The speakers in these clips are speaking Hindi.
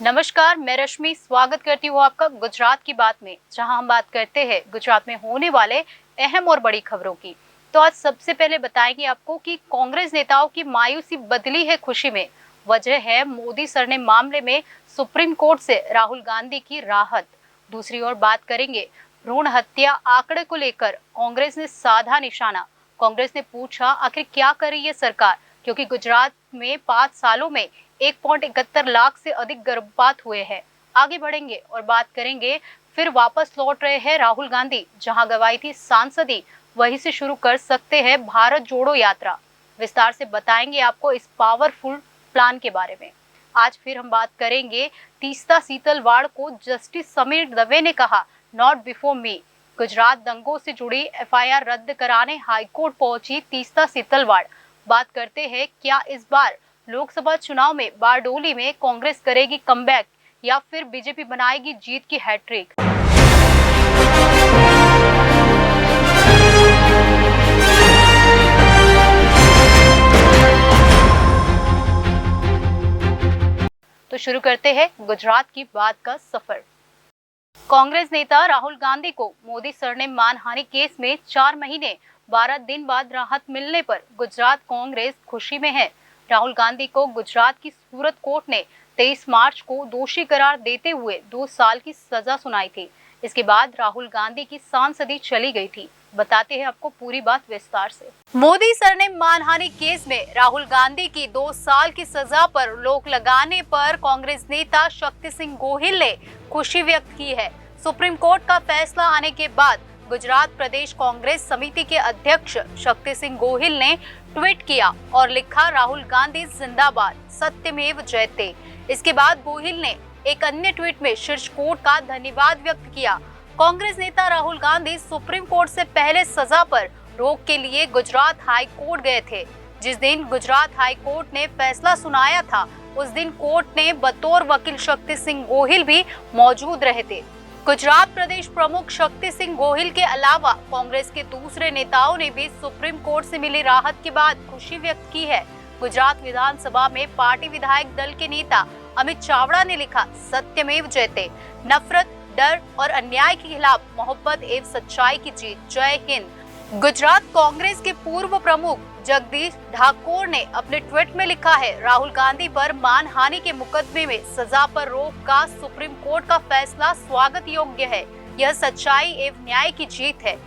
नमस्कार, मैं रश्मि स्वागत करती हूँ आपका गुजरात की बात में, जहां हम बात करते हैं गुजरात में होने वाले अहम और बड़ी खबरों की। तो आज सबसे पहले बताएंगे आपको कि कांग्रेस नेताओं की मायूसी बदली है खुशी में। वजह है मोदी सरनेम मामले में सुप्रीम कोर्ट से राहुल गांधी की राहत। दूसरी ओर बात करेंगे भ्रूण हत्या आंकड़े को लेकर कांग्रेस ने साधा निशाना। कांग्रेस ने पूछा आखिर क्या कर रही है सरकार, क्योंकि गुजरात में 5 सालों में 1.71 लाख से अधिक गर्भपात हुए हैं। आगे बढ़ेंगे और बात करेंगे फिर वापस लौट रहे हैं राहुल गांधी, जहां गवाई थी सांसदी वहीं से शुरू कर सकते हैं भारत जोड़ो यात्रा। विस्तार से बताएंगे आपको इस पावरफुल प्लान के बारे में। आज फिर हम बात करेंगे तीस्ता सीतलवाड़ को जस्टिस समीर दवे ने कहा नॉट बिफोर मी। गुजरात दंगों से जुड़ी एफआईआर रद्द कराने हाईकोर्ट पहुंची तीस्ता सीतलवाड़। बात करते हैं क्या इस बार लोकसभा चुनाव में बारडोली में कांग्रेस करेगी कमबैक या फिर बीजेपी बनाएगी जीत की हैट्रिक। तो शुरू करते हैं गुजरात की बात का सफर। कांग्रेस नेता राहुल गांधी को मोदी सरनेम मानहानि केस में 4 महीने 12 दिन बाद राहत मिलने पर गुजरात कांग्रेस खुशी में है। राहुल गांधी को गुजरात की सूरत कोर्ट ने 23 मार्च को दोषी करार देते हुए 2 साल की सजा सुनाई थी। इसके बाद राहुल गांधी की सांसदी चली गई थी। बताते हैं आपको पूरी बात विस्तार से। मोदी सरनेम मानहानि केस में राहुल गांधी की 2 साल की सजा पर रोक लगाने पर कांग्रेस नेता शक्ति सिंह गोहिल ने खुशी व्यक्त की है। सुप्रीम कोर्ट का फैसला आने के बाद गुजरात प्रदेश कांग्रेस समिति के अध्यक्ष शक्ति सिंह गोहिल ने ट्वीट किया और लिखा राहुल गांधी जिंदाबाद, सत्यमेव जयते। इसके बाद गोहिल ने एक अन्य ट्वीट में शीर्ष कोर्ट का धन्यवाद व्यक्त किया। कांग्रेस नेता राहुल गांधी सुप्रीम कोर्ट से पहले सजा पर रोक के लिए गुजरात हाई कोर्ट गए थे। जिस दिन गुजरात हाई कोर्ट ने फैसला सुनाया था उस दिन कोर्ट ने बतौर वकील शक्ति सिंह गोहिल भी मौजूद रहे थे। गुजरात प्रदेश प्रमुख शक्ति सिंह गोहिल के अलावा कांग्रेस के दूसरे नेताओं ने भी सुप्रीम कोर्ट से मिली राहत के बाद खुशी व्यक्त की है। गुजरात विधानसभा में पार्टी विधायक दल के नेता अमित चावड़ा ने लिखा सत्यमेव जयते, नफरत, डर और अन्याय के खिलाफ मोहब्बत एवं सच्चाई की जीत, जय हिंद। गुजरात कांग्रेस के पूर्व प्रमुख जगदीश ठाकुर ने अपने ट्वीट में लिखा है राहुल गांधी पर मानहानि के मुकदमे में सजा पर रोक का सुप्रीम कोर्ट का फैसला स्वागत योग्य है। यह सच्चाई एवं न्याय की जीत है।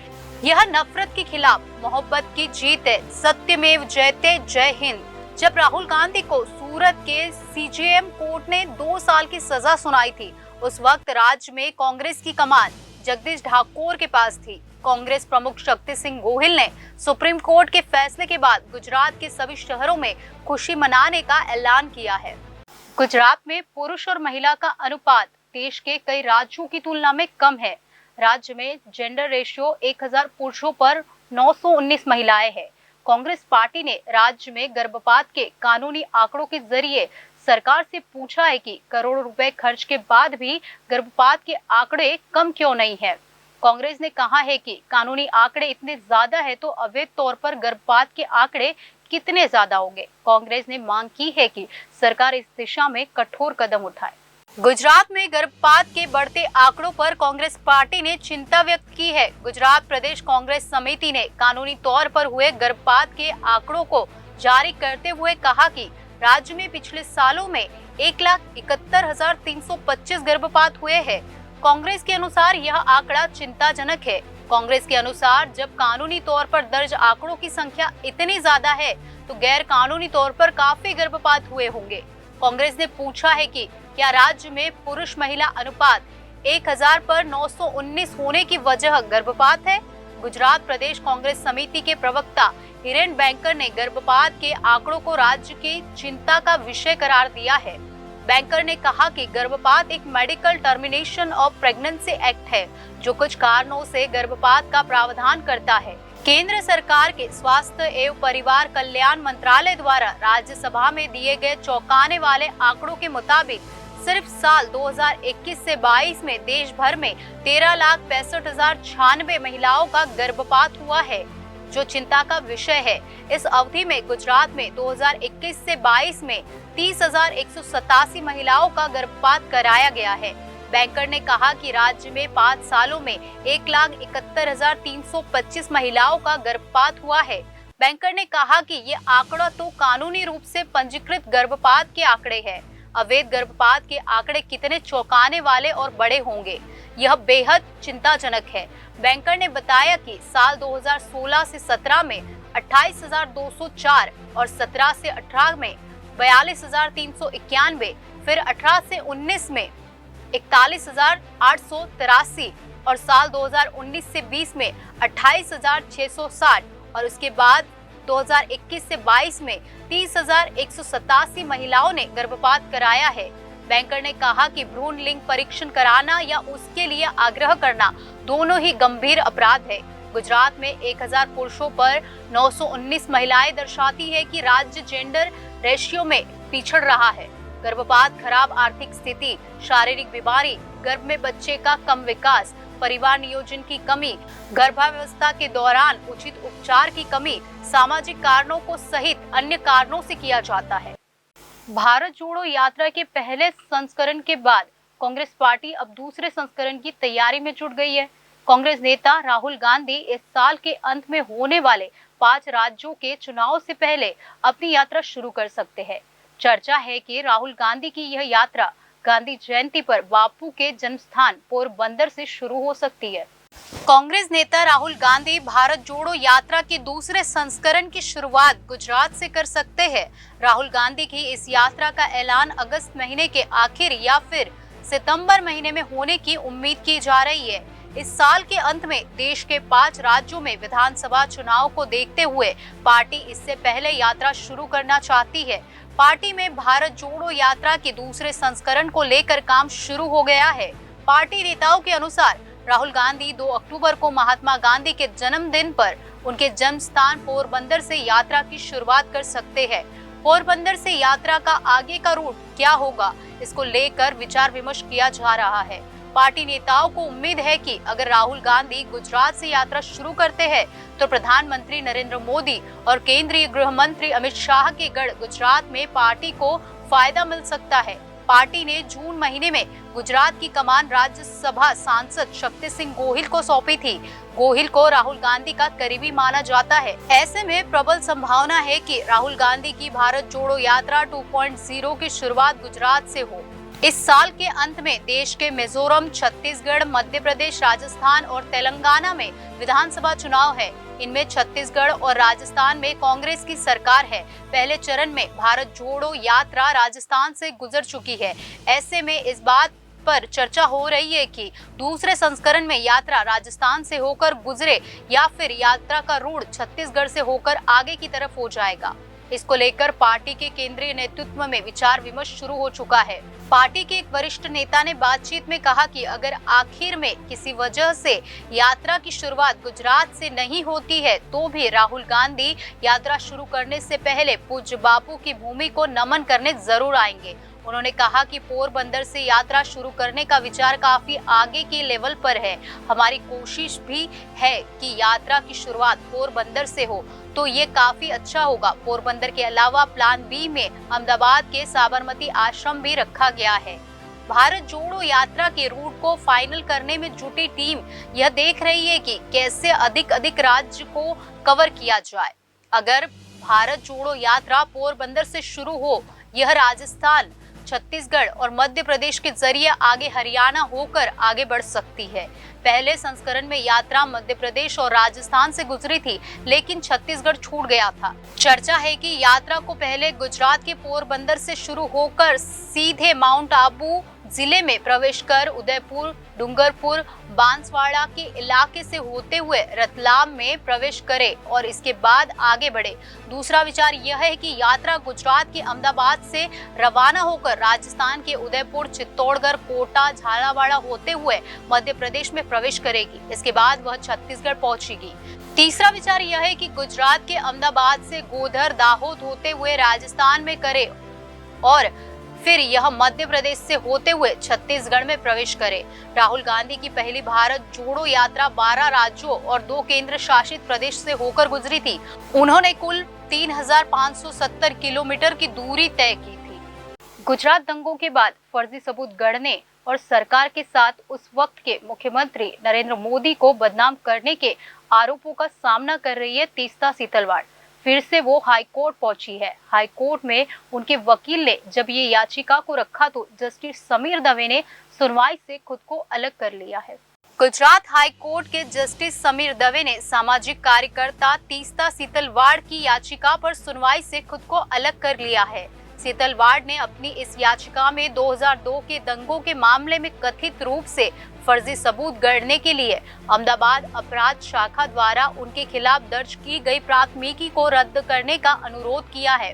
यह नफरत के खिलाफ मोहब्बत की जीत है। सत्यमेव जयते, जय हिंद। जब राहुल गांधी को सूरत के सीजेएम कोर्ट ने 2 साल की सजा सुनाई थी उस वक्त राज्य में कांग्रेस की कमान जगदीश ठाकुर के पास थी। कांग्रेस प्रमुख शक्ति सिंह गोहिल ने सुप्रीम कोर्ट के फैसले के बाद गुजरात के सभी शहरों में खुशी मनाने का ऐलान किया है। गुजरात में पुरुष और महिला का अनुपात देश के कई राज्यों की तुलना में कम है। राज्य में जेंडर रेशियो 1000 पुरुषों पर 919 महिलाएं हैं। कांग्रेस पार्टी ने राज्य में गर्भपात के कानूनी आंकड़ों के जरिए सरकार से पूछा है कि करोड़ों रुपए खर्च के बाद भी गर्भपात के आंकड़े कम क्यों नहीं है। कांग्रेस ने कहा है कि कानूनी आंकड़े इतने ज्यादा है तो अवैध तौर पर गर्भपात के आंकड़े कितने ज्यादा होंगे। कांग्रेस ने मांग की है कि सरकार इस दिशा में कठोर कदम उठाए। गुजरात में गर्भपात के बढ़ते आंकड़ों पर कांग्रेस पार्टी ने चिंता व्यक्त की है। गुजरात प्रदेश कांग्रेस समिति ने कानूनी तौर पर हुए गर्भपात के आंकड़ों को जारी करते हुए कहा कि राज्य में पिछले सालों में 1,71,325 गर्भपात हुए हैं। कांग्रेस के अनुसार यह आंकड़ा चिंताजनक है। कांग्रेस के अनुसार जब कानूनी तौर पर दर्ज आंकड़ों की संख्या इतनी ज्यादा है तो गैर कानूनी तौर पर काफी गर्भपात हुए होंगे। कांग्रेस ने पूछा है कि क्या राज्य में पुरुष महिला अनुपात 1000 पर 919 होने की वजह गर्भपात है। गुजरात प्रदेश कांग्रेस समिति के प्रवक्ता हिरेन बैंकर ने गर्भपात के आंकड़ों को राज्य की चिंता का विषय करार दिया है। बैंकर ने कहा कि गर्भपात एक medical termination of pregnancy act है जो कुछ कारणों से गर्भपात का प्रावधान करता है। केंद्र सरकार के स्वास्थ्य एवं परिवार कल्याण मंत्रालय द्वारा राज्यसभा में दिए गए चौंकाने वाले आंकड़ों के मुताबिक सिर्फ साल 2021 से 22 में देश भर में 13,65,096 महिलाओं का गर्भपात हुआ है, जो चिंता का विषय है। इस अवधि में गुजरात में 2021 से 22 में 30,187 महिलाओं का गर्भपात कराया गया है। बैंकर ने कहा कि राज्य में 5 सालों में 1,71,325 महिलाओं का गर्भपात हुआ है। बैंकर ने कहा कि ये आंकड़ा तो कानूनी रूप से पंजीकृत गर्भपात के आंकड़े हैं। अवैध गर्भपात के आंकड़े कितने चौंकाने वाले और बड़े होंगे, यह बेहद चिंताजनक है। बैंकर ने बताया कि साल 2016 से 17 में 28,204 और 17 से 18 में 42,391, फिर 18 से 19 में 41,883 और साल 2019 से 20 में 28,660 और उसके बाद 2021 से 22 में 30,187 महिलाओं ने गर्भपात कराया है। बैंकर ने कहा कि भ्रूण लिंग परीक्षण कराना या उसके लिए आग्रह करना दोनों ही गंभीर अपराध है। गुजरात में 1000 पुरुषों पर 919 महिलाएं दर्शाती है कि राज्य जेंडर रेशियो में पिछड़ रहा है। गर्भपात, खराब आर्थिक स्थिति, शारीरिक बीमारी, गर्भ में बच्चे का कम विकास, परिवार नियोजन की कमी, गर्भावस्था के दौरान उचित उपचार की कमी, सामाजिक कारणों को सहित अन्य कारणों से किया जाता है। भारत जोड़ो यात्रा के पहले संस्करण के बाद कांग्रेस पार्टी अब दूसरे संस्करण की तैयारी में जुट गई है। कांग्रेस नेता राहुल गांधी इस साल के अंत में होने वाले 5 राज्यों के चुनाव से पहले अपनी यात्रा शुरू कर सकते हैं। चर्चा है कि राहुल गांधी की यह यात्रा गांधी जयंती पर बापू के जन्म स्थान पोरबंदर से शुरू हो सकती है। कांग्रेस नेता राहुल गांधी भारत जोड़ो यात्रा के दूसरे संस्करण की शुरुआत गुजरात से कर सकते हैं। राहुल गांधी की इस यात्रा का ऐलान अगस्त महीने के आखिर या फिर सितंबर महीने में होने की उम्मीद की जा रही है। इस साल के अंत में देश के 5 राज्यों में विधानसभा चुनाव को देखते हुए पार्टी इससे पहले यात्रा शुरू करना चाहती है। पार्टी में भारत जोड़ो यात्रा के दूसरे संस्करण को लेकर काम शुरू हो गया है। पार्टी नेताओं के अनुसार राहुल गांधी 2 अक्टूबर को महात्मा गांधी के जन्मदिन पर उनके जन्म स्थान पोरबंदर से यात्रा की शुरुआत कर सकते हैं। पोरबंदर से यात्रा का आगे का रूट क्या होगा, इसको लेकर विचार विमर्श किया जा रहा है। पार्टी नेताओं को उम्मीद है कि अगर राहुल गांधी गुजरात से यात्रा शुरू करते हैं तो प्रधानमंत्री नरेंद्र मोदी और केंद्रीय गृह मंत्री अमित शाह के गढ़ गुजरात में पार्टी को फायदा मिल सकता है। पार्टी ने जून महीने में गुजरात की कमान राज्यसभा सांसद शक्ति सिंह गोहिल को सौंपी थी। गोहिल को राहुल गांधी का करीबी माना जाता है। ऐसे में प्रबल संभावना है कि राहुल गांधी की भारत जोड़ो यात्रा 2.0 की शुरुआत गुजरात से हो। इस साल के अंत में देश के मिजोरम, छत्तीसगढ़, मध्य प्रदेश, राजस्थान और तेलंगाना में विधानसभा चुनाव है। इनमें छत्तीसगढ़ और राजस्थान में कांग्रेस की सरकार है। पहले चरण में भारत जोड़ो यात्रा राजस्थान से गुजर चुकी है। ऐसे में इस बात पर चर्चा हो रही है कि दूसरे संस्करण में यात्रा राजस्थान से होकर गुजरे या फिर यात्रा का रूट छत्तीसगढ़ से होकर आगे की तरफ हो जाएगा। इसको लेकर पार्टी के केंद्रीय नेतृत्व में विचार विमर्श शुरू हो चुका है। पार्टी के एक वरिष्ठ नेता ने बातचीत में कहा कि अगर आखिर में किसी वजह से यात्रा की शुरुआत गुजरात से नहीं होती है तो भी राहुल गांधी यात्रा शुरू करने से पहले पूज्य बापू की भूमि को नमन करने जरूर आएंगे। उन्होंने कहा कि पोरबंदर से यात्रा शुरू करने का विचार काफी आगे के लेवल पर है। हमारी कोशिश भी है कि यात्रा की शुरुआत पोरबंदर से हो तो ये काफी अच्छा होगा। पोरबंदर के अलावा प्लान बी में अहमदाबाद के साबरमती आश्रम भी रखा गया है। भारत जोड़ो यात्रा के रूट को फाइनल करने में जुटी टीम यह देख रही है कि कैसे अधिक राज्य को कवर किया जाए। अगर भारत जोड़ो यात्रा पोरबंदर से शुरू हो, यह राजस्थान, छत्तीसगढ़ और मध्य प्रदेश के जरिए आगे हरियाणा होकर आगे बढ़ सकती है। पहले संस्करण में यात्रा मध्य प्रदेश और राजस्थान से गुजरी थी, लेकिन छत्तीसगढ़ छूट गया था। चर्चा है कि यात्रा को पहले गुजरात के पोरबंदर से शुरू होकर सीधे माउंट आबू जिले में प्रवेश कर उदयपुर, डूंगरपुर, बांसवाड़ा के इलाके से होते हुए रतलाम में प्रवेश करे और इसके बाद आगे बढ़े। दूसरा विचार यह है कि यात्रा गुजरात के अहमदाबाद से रवाना होकर राजस्थान के उदयपुर, चित्तौड़गढ़, कोटा, झालावाड़ होते हुए मध्य प्रदेश में प्रवेश करेगी। इसके बाद वह छत्तीसगढ़ पहुंचेगी। तीसरा विचार यह है कि गुजरात के अहमदाबाद से गोधर, दाहोद होते हुए राजस्थान में करे और फिर यह मध्य प्रदेश से होते हुए छत्तीसगढ़ में प्रवेश करे। राहुल गांधी की पहली भारत जोड़ो यात्रा 12 राज्यों और 2 केंद्र शासित प्रदेश से होकर गुजरी थी। उन्होंने कुल 3570 किलोमीटर की दूरी तय की थी। गुजरात दंगों के बाद फर्जी सबूत गढ़ने और सरकार के साथ उस वक्त के मुख्यमंत्री नरेंद्र मोदी को बदनाम करने के आरोपों का सामना कर रही है तीस्ता सीतलवाड़। फिर से वो हाईकोर्ट पहुंची है। हाईकोर्ट में उनके वकील ने जब ये याचिका को रखा तो जस्टिस समीर दवे ने सुनवाई से खुद को अलग कर लिया है। गुजरात हाई कोर्ट के जस्टिस समीर दवे ने सामाजिक कार्यकर्ता तीस्ता सीतलवाड़ की याचिका पर सुनवाई से खुद को अलग कर लिया है। सीतलवाड़ ने अपनी इस याचिका में 2002 के दंगों के मामले में कथित रूप से फर्जी सबूत गढ़ने के लिए अहमदाबाद अपराध शाखा द्वारा उनके खिलाफ दर्ज की गई प्राथमिकी को रद्द करने का अनुरोध किया है।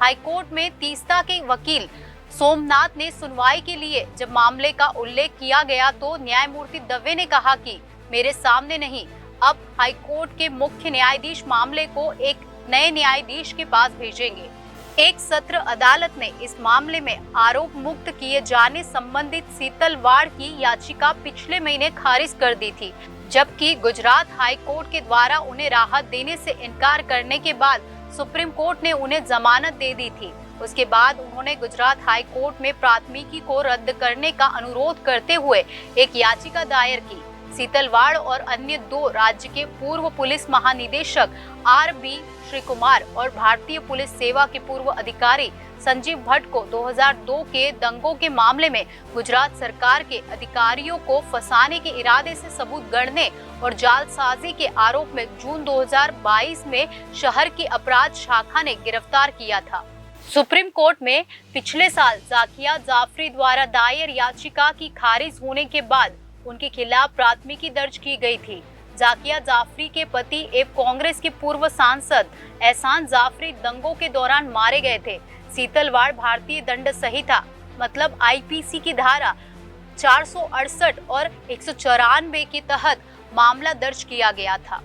हाईकोर्ट में तीस्ता के वकील सोमनाथ ने सुनवाई के लिए जब मामले का उल्लेख किया गया तो न्यायमूर्ति दवे ने कहा कि मेरे सामने नहीं, अब हाईकोर्ट के मुख्य न्यायाधीश मामले को एक नए न्यायाधीश के पास भेजेंगे। एक सत्र अदालत ने इस मामले में आरोप मुक्त किए जाने संबंधित सीतलवाड़ की याचिका पिछले महीने खारिज कर दी थी, जबकि गुजरात हाई कोर्ट के द्वारा उन्हें राहत देने से इनकार करने के बाद सुप्रीम कोर्ट ने उन्हें जमानत दे दी थी। उसके बाद उन्होंने गुजरात हाई कोर्ट में प्राथमिकी को रद्द करने का अनुरोध करते हुए एक याचिका दायर की। सीतलवाड़ और अन्य 2 राज्य के पूर्व पुलिस महानिदेशक आर.बी. श्रीकुमार और भारतीय पुलिस सेवा के पूर्व अधिकारी संजीव भट्ट को 2002 के दंगों के मामले में गुजरात सरकार के अधिकारियों को फंसाने के इरादे से सबूत गढ़ने और जालसाजी के आरोप में जून 2022 में शहर की अपराध शाखा ने गिरफ्तार किया था। सुप्रीम कोर्ट में पिछले साल जाकिया जाफरी द्वारा दायर याचिका की खारिज होने के बाद उनके खिलाफ प्राथमिकी दर्ज की गई थी। जाकिया जाफरी के पति एवं कांग्रेस के पूर्व सांसद एहसान जाफरी दंगों के दौरान मारे गए थे। सीतलवाड़ भारतीय दंड संहिता मतलब आईपीसी की धारा 468 और 194 के तहत मामला दर्ज किया गया था।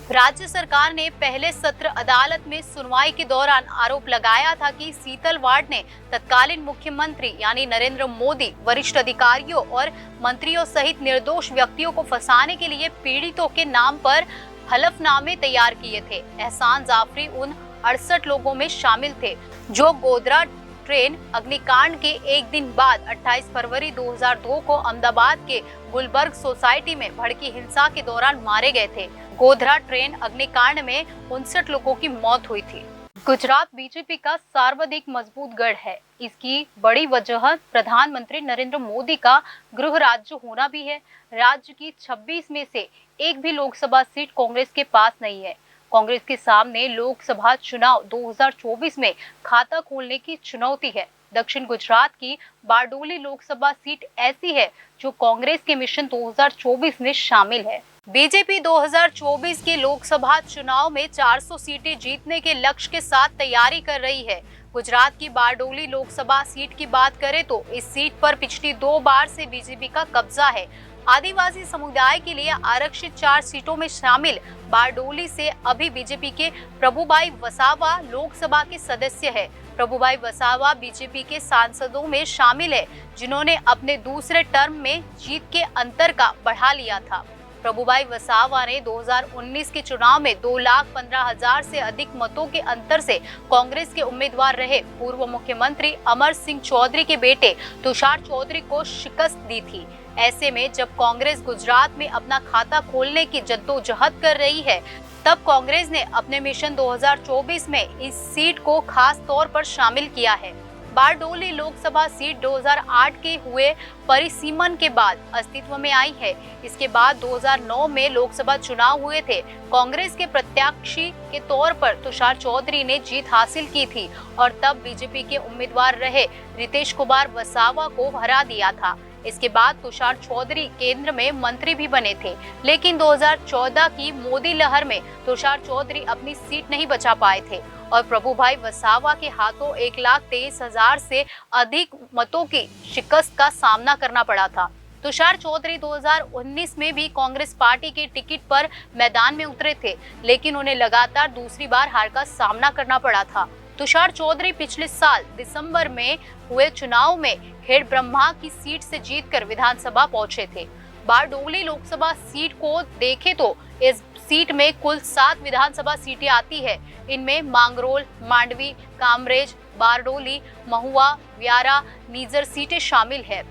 राज्य सरकार ने पहले सत्र अदालत में सुनवाई के दौरान आरोप लगाया था कि सीतलवाड़ ने तत्कालीन मुख्यमंत्री यानी नरेंद्र मोदी, वरिष्ठ अधिकारियों और मंत्रियों सहित निर्दोष व्यक्तियों को फंसाने के लिए पीड़ितों के नाम पर हलफनामे तैयार किए थे। एहसान जाफरी उन 68 लोगों में शामिल थे जो गोधरा ट्रेन अग्निकांड के एक दिन बाद 28 फरवरी 2002 को अहमदाबाद के गुलबर्ग सोसाइटी में भड़की हिंसा के दौरान मारे गए थे। गोधरा ट्रेन अग्निकांड में 59 लोगों की मौत हुई थी। गुजरात बीजेपी का सर्वाधिक मजबूत गढ़ है। इसकी बड़ी वजह प्रधानमंत्री नरेंद्र मोदी का गृह राज्य होना भी है। राज्य की 26 में से एक भी लोकसभा सीट कांग्रेस के पास नहीं है। कांग्रेस के सामने लोकसभा चुनाव 2024 में खाता खोलने की चुनौती है। दक्षिण गुजरात की बारडोली लोकसभा सीट ऐसी है जो कांग्रेस के मिशन 2024 में शामिल है। बीजेपी 2024 के लोकसभा चुनाव में 400 सीटें जीतने के लक्ष्य के साथ तैयारी कर रही है। गुजरात की बारडोली लोकसभा सीट की बात करें तो इस सीट पर पिछली 2 बार से बीजेपी का कब्जा है। आदिवासी समुदाय के लिए आरक्षित 4 सीटों में शामिल बारडोली से अभी बीजेपी के प्रभुभाई वसावा लोकसभा के सदस्य है। प्रभुभाई वसावा बीजेपी के सांसदों में शामिल है जिन्होंने अपने दूसरे टर्म में जीत के अंतर का बढ़ा लिया था। प्रभुभाई वसावा ने 2019 के चुनाव में 2,15,000 से अधिक मतों के अंतर से कांग्रेस के उम्मीदवार रहे पूर्व मुख्यमंत्री अमर सिंह चौधरी के बेटे तुषार चौधरी को शिकस्त दी थी। ऐसे में जब कांग्रेस गुजरात में अपना खाता खोलने की जद्दोजहद कर रही है, तब कांग्रेस ने अपने मिशन 2024 में इस सीट को खास तौर पर शामिल किया है। बारडोली लोकसभा सीट 2008 के हुए परिसीमन के बाद अस्तित्व में आई है। इसके बाद 2009 में लोकसभा चुनाव हुए थे। कांग्रेस के प्रत्याशी के तौर पर तुषार चौधरी ने जीत हासिल की थी और तब बीजेपी के उम्मीदवार रहे रितेश कुमार वसावा को हरा दिया था। इसके बाद तुषार चौधरी केंद्र में मंत्री भी बने थे, लेकिन 2014 की मोदी लहर में तुषार चौधरी अपनी सीट नहीं बचा पाए थे और प्रभुभाई वसावा के हाथों 1,23,000 से अधिक मतों की शिकस्त का सामना करना पड़ा था। तुषार चौधरी 2019 में भी कांग्रेस पार्टी के टिकट पर मैदान में उतरे थे, लेकिन उन्हें लगातार दूसरी बार हार का सामना करना पड़ा था। तुषार चौधरी पिछले साल दिसंबर में हुए चुनाव में खेड़ ब्रह्मा की सीट से जीतकर विधानसभा पहुंचे थे। बारडोली लोकसभा सीट को देखें तो इस सीट में कुल 7 विधानसभा सीटें आती है। इनमें मांगरोल, मांडवी, कामरेज, बारडोली, महुआ, व्यारा, नीजर सीटें शामिल है।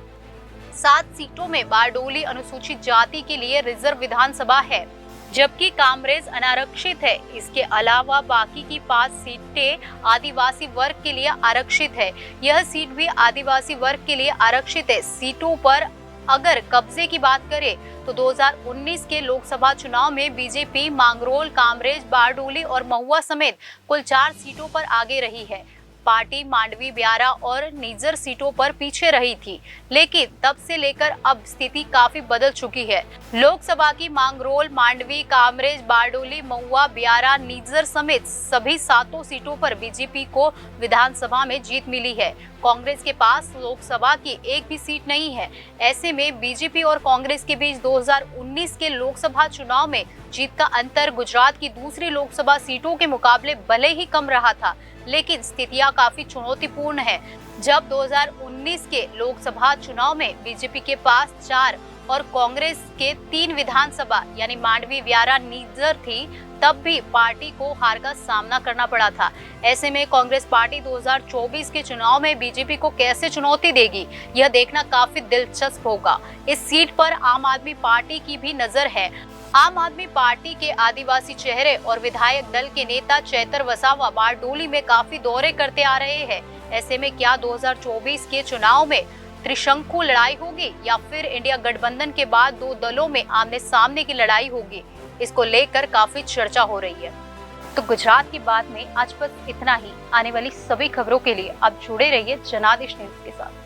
7 सीटों में बारडोली अनुसूचित जाति के लिए रिजर्व विधानसभा है, जबकि कामरेज अनारक्षित है। इसके अलावा बाकी की 5 सीटें आदिवासी वर्ग के लिए आरक्षित है। यह सीट भी आदिवासी वर्ग के लिए आरक्षित है। सीटों पर अगर कब्जे की बात करें तो 2019 के लोकसभा चुनाव में बीजेपी मांगरोल, कामरेज, बारडोली और महुआ समेत कुल 4 सीटों पर आगे रही है। पार्टी मांडवी, ब्यारा और नीजर सीटों पर पीछे रही थी, लेकिन तब से लेकर अब स्थिति काफी बदल चुकी है। लोकसभा की मांगरोल, मांडवी, कामरेज, बारडोली, महुआ, ब्यारा, नीजर समेत सभी 7 सीटों पर बीजेपी को विधानसभा में जीत मिली है। कांग्रेस के पास लोकसभा की एक भी सीट नहीं है। ऐसे में बीजेपी और कांग्रेस के बीच 2019 के लोकसभा चुनाव में जीत का अंतर गुजरात की दूसरी लोकसभा सीटों के मुकाबले भले ही कम रहा था, लेकिन स्थितियां काफी चुनौतीपूर्ण है। जब 2019 के लोकसभा चुनाव में बीजेपी के पास 4 और कांग्रेस के 3 विधानसभा यानी मांडवी, व्यारा, नीजर थी, तब भी पार्टी को हार का सामना करना पड़ा था। ऐसे में कांग्रेस पार्टी 2024 के चुनाव में बीजेपी को कैसे चुनौती देगी, यह देखना काफी दिलचस्प होगा। इस सीट पर आम आदमी पार्टी की भी नजर है। आम आदमी पार्टी के आदिवासी चेहरे और विधायक दल के नेता चैतर वसावा बारडोली में काफी दौरे करते आ रहे हैं। ऐसे में क्या 2024 के चुनाव में त्रिशंकु लड़ाई होगी या फिर इंडिया गठबंधन के बाद 2 दलों में आमने सामने की लड़ाई होगी, इसको लेकर काफी चर्चा हो रही है। तो गुजरात की बात में आज बस इतना ही। आने वाली सभी खबरों के लिए आप जुड़े रहिए जनादेश न्यूज के साथ।